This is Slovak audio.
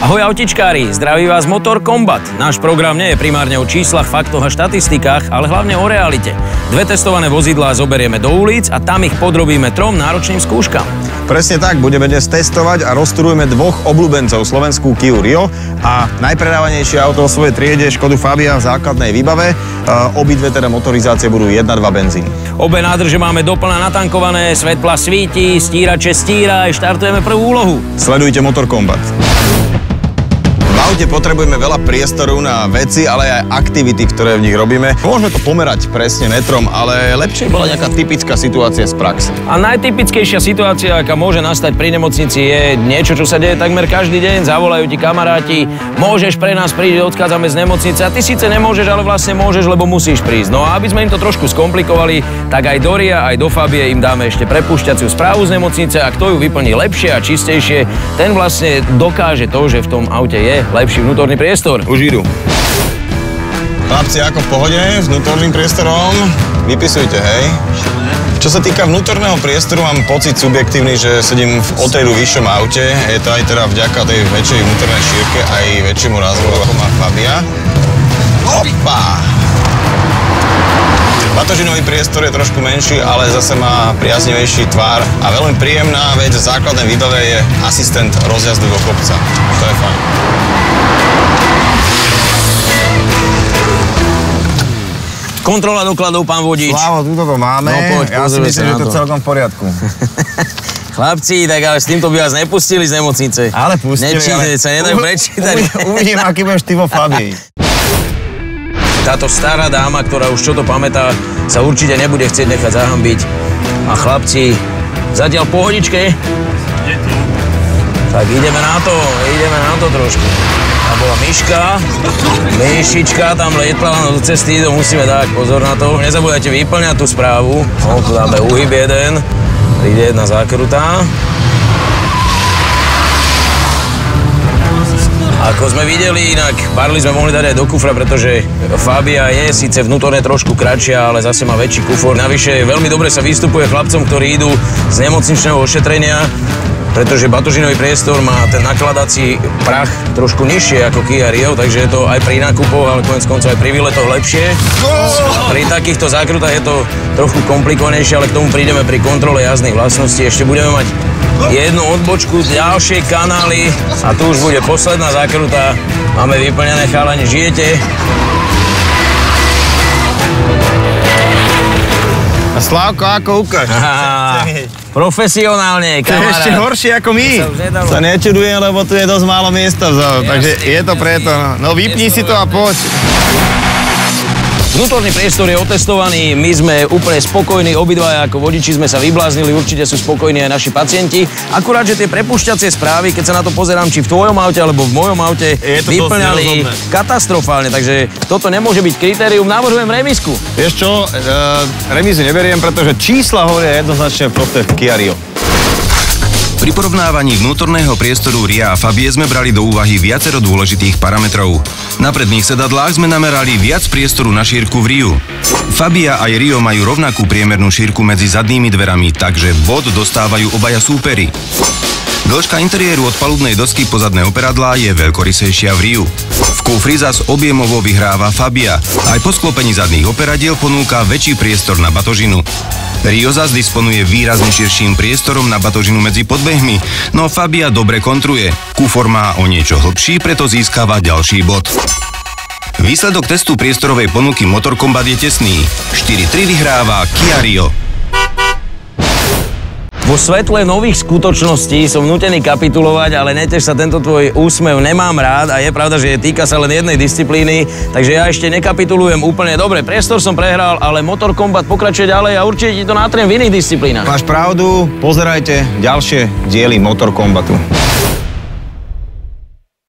Ahoj autičkári, zdraví vás Motor Combat. Náš program nie je primárne o číslach, faktoch a štatistikách, ale hlavne o realite. 2 testované vozidlá zoberieme do ulic a tam ich podrobíme 3 náročným skúškam. Presne tak, budeme dnes testovať a rozturujeme 2 obľúbencov, slovenskú Kiu Rio a najpredávanejšie auto v svojej triede Škodu Fabia v základnej výbave. Obidve teda motorizácie budú 1.2 benzín. Obe nádrže máme doplna natankované, svetla svíti, stírače stíra, aj štartujeme prvú úlohu. Sledujte Motor Combat. V aute potrebujeme veľa priestoru na veci, ale aj aktivity, ktoré v nich robíme. Môžeme to pomerať presne metrom, ale lepšie bola nejaká typická situácia z praxe. A najtypickejšia situácia, aká môže nastať pri nemocnici, je niečo, čo sa deje takmer každý deň. Zavolajú ti kamaráti, môžeš pre nás prísť, odchádzame z nemocnice a ty síce nemôžeš, ale vlastne môžeš, lebo musíš prísť. No a aby sme im to trošku skomplikovali, tak aj do Ria, aj do Fabie im dáme ešte prepúšťaciu správu z nemocnice a kto ju vyplní lepšie a čistejšie, ten vlastne dokáže to, že v tom aute je lepší vnútorný priestor. Už idú. Chlapci, ako v pohode s vnútorným priestorom? Vypisujte, hej? Čo sa týka vnútorného priestoru, mám pocit subjektívny, že sedím v o tej vyššom aute. Je to aj teda vďaka tej väčšej vnútornej šírke, aj väčšiemu razvoru, ako má Fabia. Opa! Batožinový priestor je trošku menší, ale zase má priaznivejší tvár a veľmi príjemná vec v základnej výbave je asistent rozjazdu do kopca. To je fajn. Kontrola dokladov, pán vodič. Slávo, tuto to máme. No poď, ja si myslím, že to je celkom v poriadku. Chlapci, tak ale s týmto by vás nepustili z nemocnice. Ale pustili, ale... sa nedajú prečítať. Uvidím, aký budeš ty vo Fabii. Táto stará dáma, ktorá už čo to pamätá, sa určite nebude chcieť nechať zahambiť. A chlapci, zatiaľ pohodičke. Je tu. Tak ideme na to trošku. Tam bola myška, myšička tam lietla do cesty, to musíme dať pozor na to. Nezabudajte vyplňať tú správu. No, tu dáme uhyb jeden, príde jedna zákrutá. Ako sme videli, inak barly sme mohli dať aj do kufra, pretože Fabia je síce vnútorne trošku kratšia, ale zase má väčší kufor. Navyše veľmi dobre sa vystupuje chlapcom, ktorí idú z nemocničného ošetrenia, pretože batožinový priestor má ten nakladací prach trošku nižšie ako Kia Rio, takže je to aj pri nákupoch, ale konec koncov aj pri výletoch lepšie. Pri takýchto zákrutách je to trochu komplikovanejšie, ale k tomu prídeme pri kontrole jazdných vlastností. Ešte budeme mať jednu odbočku, ďalšie kanály a tu už bude posledná zákruta. Máme vyplnené, chalani, žijete? A Slávko, ako ukáž? Profesionálne, kamarát. To je ešte horšie ako my. Sa nečudujem, lebo tu je dosť málo miesta vzadu, takže je to preto. No vypni si to a poď. Vnútorný priestor je otestovaný, my sme úplne spokojní, obidvaja ako vodiči sme sa vybláznili, určite sú spokojní aj naši pacienti. Akurát, že tie prepúšťacie správy, keď sa na to pozerám, či v tvojom aute alebo v mojom aute, vyplňali katastrofálne, takže toto nemôže byť kritérium. Navrhujem remisku. Vieš čo, remizu neberiem, pretože čísla hovoria jednoznačne v prospech Kia Rio. Pri porovnávaní vnútorného priestoru Ria a Fabie sme brali do úvahy viacero dôležitých parametrov. Na predných sedadlách sme namerali viac priestoru na šírku v Riu. Fabia aj Rio majú rovnakú priemernú šírku medzi zadnými dverami, takže bod dostávajú obaja súperi. Dĺžka interiéru od palubnej dosky po zadné operadlá je veľkorysejšia v Riu. V kufri zas objemovo vyhráva Fabia. Aj po sklopení zadných operadiel ponúka väčší priestor na batožinu. Rio zas disponuje výrazne širším priestorom na batožinu medzi podbehmi, no Fabia dobre kontruje. Kufor má o niečo hlbší, preto získava ďalší bod. Výsledok testu priestorovej ponuky Motor Combat je tesný. 4-3 vyhráva Kia Rio. Vo svetle nových skutočností som nútený kapitulovať, ale netež sa, tento tvoj úsmev nemám rád a je pravda, že týka sa len jednej disciplíny, takže ja ešte nekapitulujem úplne. Dobre, priestor som prehral, ale Motor Combat pokračuje ďalej a určite ti to natriem v iných disciplínach. Máš pravdu, pozerajte ďalšie diely Motor Combatu.